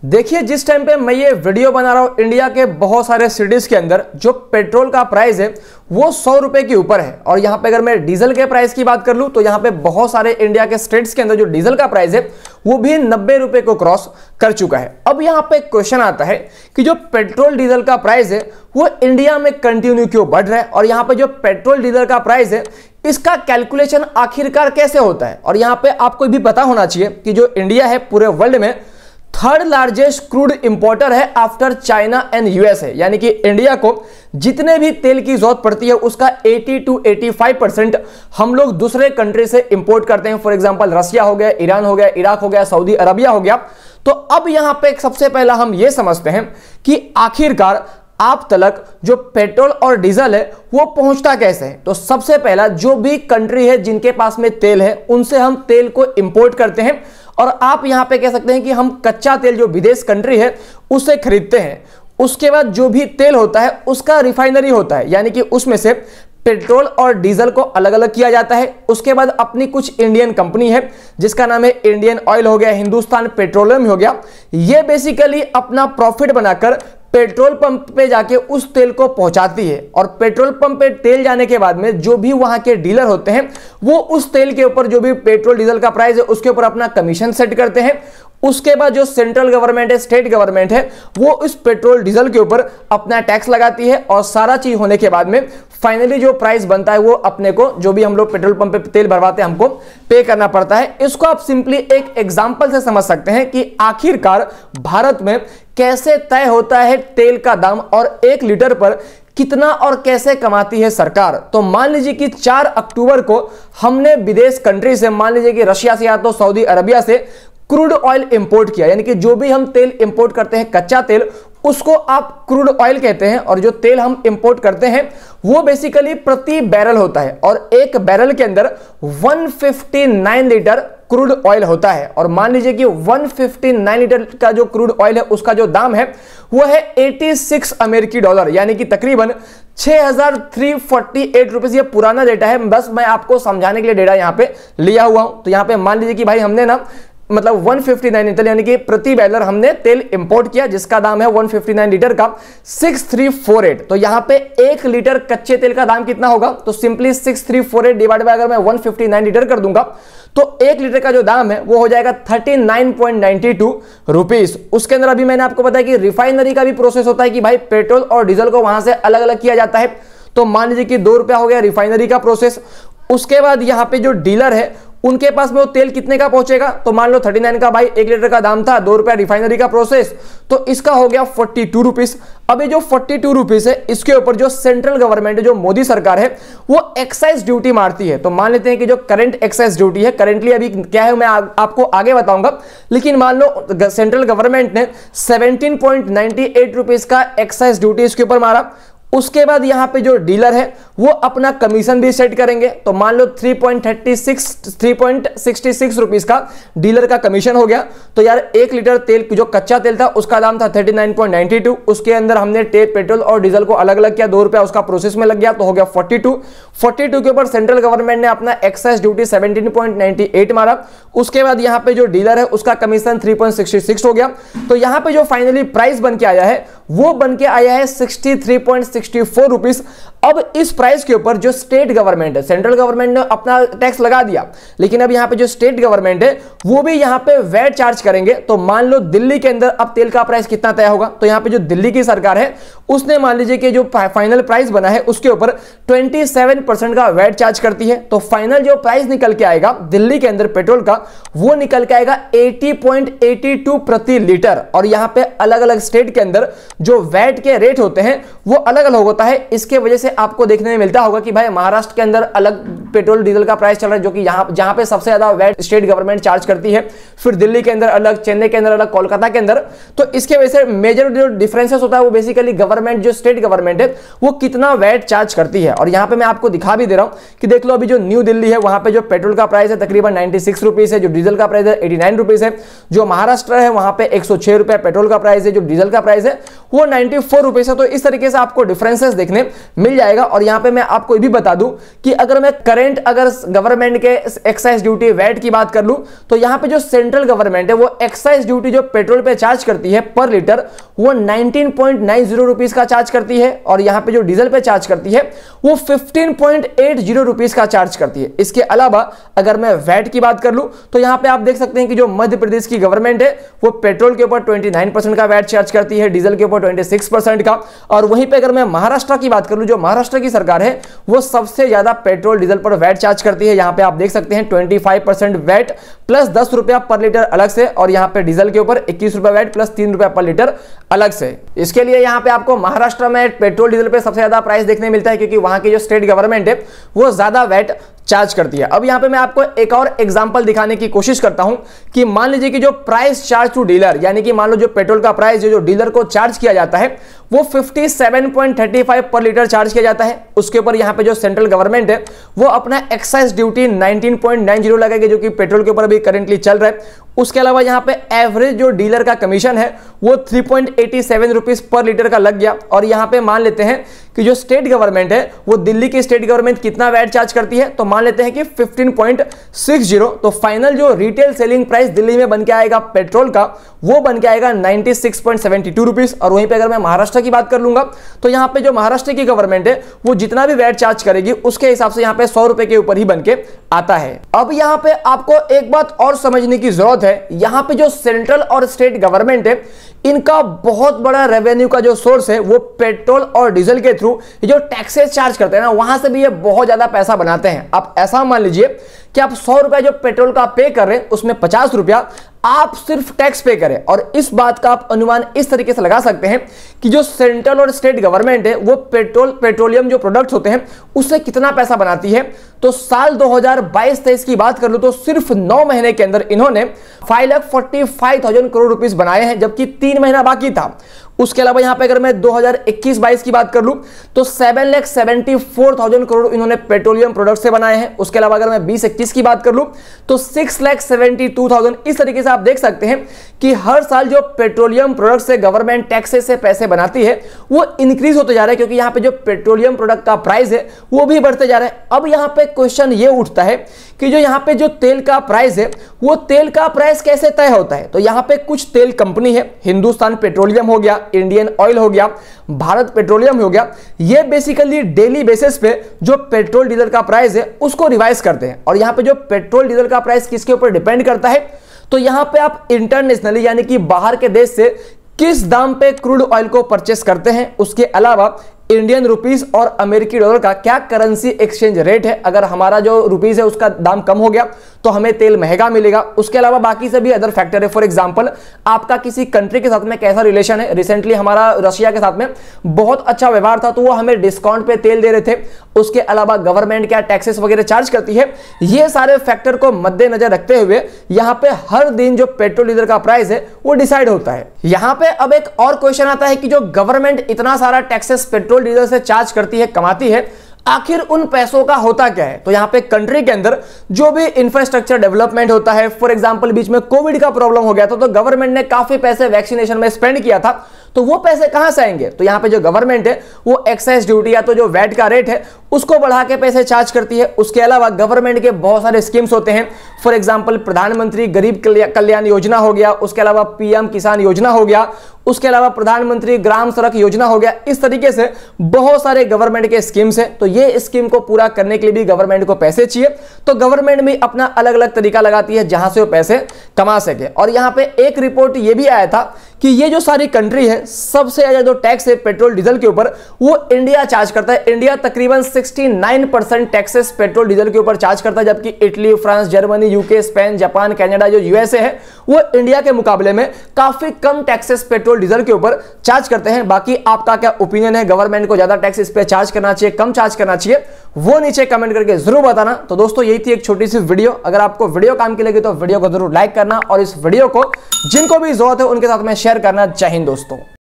देखिए, जिस टाइम पे मैं ये वीडियो बना रहा हूँ, इंडिया के बहुत सारे सिटीज के अंदर जो पेट्रोल का प्राइस है वो 100 रुपए के ऊपर है। और यहाँ पे अगर मैं डीजल के प्राइस की बात कर लूँ तो यहाँ पे बहुत सारे इंडिया के स्टेट्स के अंदर जो डीजल का प्राइस है वो भी 90 रुपए को क्रॉस कर चुका है। अब यहाँ पे क्वेश्चन आता है कि जो पेट्रोल डीजल का प्राइस है वो इंडिया में कंटिन्यू क्यों बढ़ रहा है, और यहाँ पे जो पेट्रोल डीजल का प्राइस है इसका कैलकुलेशन आखिरकार कैसे होता है। और यहाँ पे आपको भी पता होना चाहिए कि जो इंडिया है पूरे वर्ल्ड में थर्ड लार्जेस्ट क्रूड इंपोर्टर है आफ्टर चाइना एंड यूएसए, यानी कि इंडिया को जितने भी तेल की जरूरत पड़ती है उसका 80 to 85% हम लोग दूसरे कंट्री से इंपोर्ट करते हैं। फॉर एग्जांपल रशिया हो गया, ईरान हो गया, इराक हो गया, सऊदी अरबिया हो गया। तो अब यहां पे सबसे पहला हम ये समझते हैं कि आखिरकार आप तक जो पेट्रोल और डीजल है वो पहुंचता कैसे है। तो सबसे पहला जो भी कंट्री है जिनके पास में तेल है उनसे हम तेल को इंपोर्ट करते हैं, और आप यहां पे कह सकते हैं कि हम कच्चा तेल जो विदेश कंट्री है उससे खरीदते हैं। उसके बाद जो भी तेल होता है उसका रिफाइनरी होता है, यानी कि उसमें से पेट्रोल और डीजल को अलग अलग किया जाता है। उसके बाद अपनी कुछ इंडियन कंपनी है जिसका नाम है इंडियन ऑयल हो गया, हिंदुस्तान पेट्रोलियम हो गया, ये बेसिकली अपना प्रॉफिट बनाकर पेट्रोल पंप पे जाके उस तेल को पहुंचाती है। और पेट्रोल पंप पे तेल जाने के बाद में जो भी वहां के डीलर होते हैं वो उस तेल के ऊपर जो भी पेट्रोल डीजल का प्राइस है उसके ऊपर अपना कमीशन सेट करते हैं। उसके बाद जो सेंट्रल गवर्नमेंट है, स्टेट गवर्नमेंट है, वो इस पेट्रोल डीजल के ऊपर अपना टैक्स लगाती है, और सारा चीज होने के बाद में फाइनली जो प्राइस बनता है वो अपने को, जो भी हम लोग पेट्रोल पंप पे तेल भरवाते हैं, हमको पे करना पड़ता है। इसको आप सिंपली एक एग्जांपल से समझ सकते हैं कि आखिरकार भारत में कैसे तय होता है तेल का दाम और 1 लीटर पर कितना और कैसे कमाती है सरकार। तो मान लीजिए कि 4 अक्टूबर को हमने विदेश कंट्री से, मान लीजिए कि रशिया से या तो सऊदी अरबिया से क्रूड ऑयल इंपोर्ट किया, यानी कि जो भी हम तेल इंपोर्ट करते हैं कच्चा तेल उसको आप क्रूड ऑयल कहते हैं, और जो तेल हम इंपोर्ट करते हैं वो बेसिकली प्रति बैरल होता है, और एक बैरल के अंदर 159 लीटर क्रूड ऑयल होता है। और मान लीजिए कि 159 लीटर का जो क्रूड ऑयल है उसका जो दाम है वो है 86 अमेरिकी डॉलर, यानी कि तकरीबन 6,348 रुपीज। ये पुराना डेटा है, बस मैं आपको समझाने के लिए डेटा यहां पे लिया हुआ हूं। तो यहां पे मान लीजिए कि भाई हमने ना मतलब 159 लीटर यानी कि प्रति बैरल हमने तेल इंपोर्ट किया जिसका दाम है 159 लीटर का 6348। तो यहां पे 1 लीटर कच्चे तेल का दाम कितना होगा, तो सिंपली 6348 डिवाइड बाय अगर मैं 159 लीटर कर दूंगा तो 1 लीटर का जो दाम है वो हो जाएगा 39.92 रुपीस। उसके अंदर अभी मैंने आपको बताया कि रिफाइनरी का भी प्रोसेस होता है कि भाई पेट्रोल और डीजल को वहां से अलग अलग किया जाता है। तो मान लीजिए कि 2 रुपया हो गया रिफाइनरी का प्रोसेस। उसके बाद यहाँ पे जो डीलर है उनके पास में वो तेल कितने का पहुंचेगा, तो मान लो 39 का भाई 1 लीटर का दाम था, 2 रुपया रिफाइनरी का प्रोसेस, तो इसका हो गया 42 रुपीस। अब ये जो 42 रुपीस है इसके ऊपर जो सेंट्रल गवर्नमेंट है, जो मोदी सरकार है, वो एक्साइज ड्यूटी मारती है। तो मान लेते हैं कि जो करंट एक्साइज ड्यूटी है, करंटली अभी क्या है मैं आपको आगे बताऊंगा, लेकिन मान लो सेंट्रल गवर्नमेंट ने 17.98 रुपीस का एक्साइज ड्यूटी इसके ऊपर मारा। उसके बाद यहां पे जो डीलर है वो अपना कमीशन भी सेट करेंगे। तो मान लो 3.66 रुपीस का डीलर का कमीशन हो गया। तो यार 1 लीटर तेल जो कच्चा तेल था उसका दाम था 39.92, उसके अंदर हमने पेट्रोल और डीजल को अलग अलग किया, 2 रुपया उसका प्रोसेस में लग गया, तो हो गया 42 के ऊपर सेंट्रल गवर्नमेंट ने अपना एक्साइज ड्यूटी 17.98 मारा। उसके बाद यहां पे जो डीलर है उसका कमीशन 3.66 हो गया। तो यहां पे जो फाइनली प्राइस बन के आया है वो बन के आया है 63.64 रुपीस। अब इस प्राइस के ऊपर जो स्टेट गवर्नमेंट है, सेंट्रल गवर्नमेंट ने अपना टैक्स लगा दिया, लेकिन अब यहां पे जो स्टेट गवर्नमेंट है वो भी यहां पे वैट चार्ज करेंगे। तो मान लो दिल्ली के अंदर अब तेल का प्राइस कितना तय होगा, तो यहां पे जो दिल्ली की सरकार है उसने मान लीजिए कि जो फाइनल प्राइस बना है उसके ऊपर 27% का वैट चार्ज करती है। तो फाइनल जो प्राइस निकल के आएगा दिल्ली के अंदर पेट्रोल का वो निकल के आएगा 80.82 प्रति लीटर। और यहां पे अलग अलग स्टेट के अंदर जो वैट के रेट होते हैं वो अलग अलग होता है। इसके वजह से आपको देखने में मिलता होगा कि भाई महाराष्ट्र के अंदर अलग पेट्रोल डीजल का प्राइस चल रहा है, जो कि जहां पे सबसे ज्यादा वैट स्टेट गवर्नमेंट चार्ज करती है, फिर दिल्ली के अंदर अलग, चेन्नई के अंदर अलग, कोलकाता के अंदर। तो इसके वजह से मेजर जो डिफरेंसेस होता है वो बेसिकली गवर्नमेंट, जो स्टेट गवर्नमेंट है वो कितना वैट चार्ज करती है। और यहां पे मैं आपको दिखा भी दे रहा हूं कि देख लो अभी जो न्यू दिल्ली है वहां पे जो पेट्रोल का प्राइस है तकरीबन 96 रुपीस है, जो डीजल का प्राइस है 89 रुपीस है। जो महाराष्ट्र है वहां पे 106 रुपए पेट्रोल का प्राइस है, जो डीजल का प्राइस है वो 94 रुपीस है। तो इस तरीके से आपको डिफरेंसेस देखने मिल जाएगा। और यहां पे मैं आपको ये भी बता दूं कि अगर मैं करंट अगर गवर्नमेंट के एक्साइज ड्यूटी वैट की बात कर लूं तो यहां पे जो सेंट्रल गवर्नमेंट है वो एक्साइज ड्यूटी जो पेट्रोल पे चार्ज करती है पर लीटर वो 19.90 रुपीस का चार्ज करती है और यहां पे जो डीजल पे चार्ज करती है वो 15.80 रुपीस का चार्ज करती है। इसके अलावा अगर मैं वैट की बात कर लूं तो यहां पे आप देख सकते हैं कि जो मध्य प्रदेश की गवर्नमेंट है वो पेट्रोल के ऊपर 29% का वैट चार्ज करती है, डीजल के ऊपर 26% का। और वहीं पे अगर मैं महाराष्ट्र की बात कर लूं, जो महाराष्ट्र की सरकार है वो सबसे ज्यादा पेट्रोल डीजल पर वैट चार्ज करती है। यहां पे आप देख सकते हैं 25% वैट प्लस 10 रुपया पर लीटर अलग से, और यहां पे डीजल के ऊपर 21 रुपया वैट प्लस 3 रुपया पर लीटर अलग से। इसके लिए यहां पे आपको महाराष्ट्र में पेट्रोल डीजल पे सबसे ज्यादा प्राइस देखने मिलता है क्योंकि वहां की जो स्टेट गवर्नमेंट है वो ज्यादा वैट चार्ज करती है। अब यहां पे मैं आपको एक और एग्जांपल दिखाने की कोशिश करता हूं कि मान लीजिए कि जो प्राइस चार्ज टू डीलर, यानी कि मान लो जो पेट्रोल का प्राइस जो डीलर को चार्ज किया जाता है वो 57.35 पर लीटर चार्ज किया जाता है। उसके ऊपर यहां पे जो सेंट्रल गवर्नमेंट है वो अपना एक्साइज ड्यूटी 19.90 लगाएगी जो कि पेट्रोल के ऊपर अभी करेंटली चल रहा है। उसके अलावा यहां पे एवरेज जो डीलर का कमीशन है वो 3.87 रुपीस पर लीटर का लग गया। और यहां पे मान लेते हैं कि जो स्टेट गवर्नमेंट है वो दिल्ली की स्टेट गवर्नमेंट कितना वैट चार्ज करती है, तो मान लेते हैं कि 15.60। तो फाइनल जो रिटेल सेलिंग प्राइस दिल्ली में बन के आएगा पेट्रोल का वो बन के आएगा 96.72 रुपीस। और वहीं पे अगर मैं महाराष्ट्र की बात कर लूंगा तो यहां पे जो महाराष्ट्र की गवर्नमेंट है वो जितना भी वैट चार्ज करेगी उसके हिसाब से यहां पे 100 रुपए के ऊपर ही बन के आता है। अब यहां पे आपको एक बात और समझने की जरूरत है, यहां पे जो सेंट्रल और स्टेट गवर्नमेंट है इनका बहुत बड़ा रेवेन्यू का जो सोर्स है वो पेट्रोल और डीजल के थ्रू जो टैक्सेस चार्ज करते हैं ना वहां से भी ये बहुत ज्यादा पैसा बनाते हैं। आप ऐसा मान लीजिए कि आप 100 रुपया जो पेट्रोल का पे कर रहे हैं उसमें 50 रुपया आप सिर्फ टैक्स पे करें। और इस बात का आप अनुमान इस तरीके से लगा सकते हैं कि जो सेंट्रल और स्टेट गवर्नमेंट है वो पेट्रोलियम जो प्रोडक्ट्स होते हैं उससे कितना पैसा बनाती है। तो साल 2022-23 की बात कर लो तो सिर्फ 9 महीने के अंदर इन्होंने 5,45,000 करोड़ रुपीस बनाए हैं, जबकि 3 महीना बाकी था। उसके अलावा यहां पे अगर मैं 2021-22 की बात कर लूं तो 7,74,000 करोड़ इन्होंने पेट्रोलियम प्रोडक्ट से बनाए हैं। उसके अलावा अगर मैं 20-21 की बात कर लूं तो 6,72,000। इस तरीके से आप देख सकते हैं कि हर साल जो पेट्रोलियम प्रोडक्ट से गवर्नमेंट टैक्सेस से पैसे बनाती है वो इंक्रीज होते जा रहा है क्योंकि यहां पे जो पेट्रोलियम प्रोडक्ट का प्राइस है वो भी बढ़ते जा रहा है। अब यहां पे क्वेश्चन ये उठता है कि जो यहां पे जो तेल का प्राइस है वो तेल का प्राइस कैसे तय होता है। तो यहां पे कुछ तेल कंपनी है, हिंदुस्तान पेट्रोलियम हो गया, इंडियन ऑयल हो गया, भारत पेट्रोलियम हो गया, ये बेसिकली डेली बेसिस पे जो पेट्रोल डीजल का प्राइस है उसको रिवाइज करते हैं। और यहां पे जो पेट्रोल डीजल का प्राइस किसके ऊपर डिपेंड करता है, तो यहां पे आप इंटरनेशनली यानी कि बाहर के देश से किस दाम पे क्रूड ऑयल को परचेस करते हैं, उसके अलावा इंडियन रुपीस और अमेरिकी डॉलर का क्या करेंसी एक्सचेंज रेट है। अगर हमारा जो रुपीस है उसका दाम कम हो गया तो हमें तेल महंगा मिलेगा। उसके अलावा बाकी से भी अदर फैक्टर है, फॉर एग्जांपल आपका किसी कंट्री के साथ में कैसा रिलेशन है। रिसेंटली हमारा रशिया के साथ में बहुत अच्छा व्यवहार था तो वो हमें डिस्काउंट पे तेल दे रहे थे। उसके अलावा गवर्नमेंट क्या टैक्सेस वगैरह चार्ज करती है, ये सारे फैक्टर को मद्देनजर रखते हुए यहां पे हर दिन जो पेट्रोल डीजल का प्राइस है वो डिसाइड होता है। यहां पे अब एक और क्वेश्चन आता है कि जो गवर्नमेंट इतना सारा टैक्सेस पेट्रोल डीजल से चार्ज करती है, कमाती है, आखिर उन पैसों का होता क्या है। तो यहां पे कंट्री के अंदर जो भी इंफ्रास्ट्रक्चर डेवलपमेंट होता है, फॉर एग्जांपल बीच में कोविड का प्रॉब्लम हो गया था तो गवर्नमेंट ने काफी पैसे वैक्सीनेशन में स्पेंड किया था, तो वो पैसे कहां से आएंगे। तो यहां पे जो गवर्नमेंट है वो एक्साइज ड्यूटी या तो जो वैट का रेट है उसको बढ़ा के पैसे चार्ज करती है। उसके अलावा गवर्नमेंट के बहुत सारे स्कीम्स होते हैं, फॉर एग्जांपल प्रधानमंत्री गरीब कल्याण योजना हो गया, उसके अलावा पीएम किसान योजना हो गया, उसके अलावा प्रधानमंत्री ग्राम सड़क योजना हो गया। इस तरीके से बहुत सारे गवर्नमेंट के स्कीम्स हैं। तो ये स्कीम को पूरा करने के लिए भी गवर्नमेंट को पैसे चाहिए, तो गवर्नमेंट भी अपना अलग अलग तरीका लगाती है जहां से वो पैसे कमा सके। और यहां पे एक रिपोर्ट ये भी आया था कि ये जो सारी कंट्री है सबसे ज्यादा जो टैक्स है पेट्रोल डीजल के ऊपर वो इंडिया चार्ज करता है। इंडिया तकरीबन 69% टैक्सेस पेट्रोल डीजल के ऊपर चार्ज करता है, जबकि Italy, France, Germany, UK, Spain, Japan, Canada जो यूएसए है वो इंडिया के मुकाबले में काफी कम टैक्सेस पेट्रोल डीजल के ऊपर चार्ज करते हैं। बाकी आपका क्या ओपिनियन है, गवर्नमेंट को ज्यादा टैक्स इस पे चार्ज करना चाहिए, कम चार्ज करना चाहिए, वो नीचे कमेंट करके जरूर बताना। तो दोस्तों यही थी एक छोटी सी वीडियो। अगर आपको वीडियो काम की लगी तो वीडियो को जरूर लाइक करना और इस वीडियो को जिनको भी जरूरत है उनके साथ में शेयर करना। जय हिंद दोस्तों।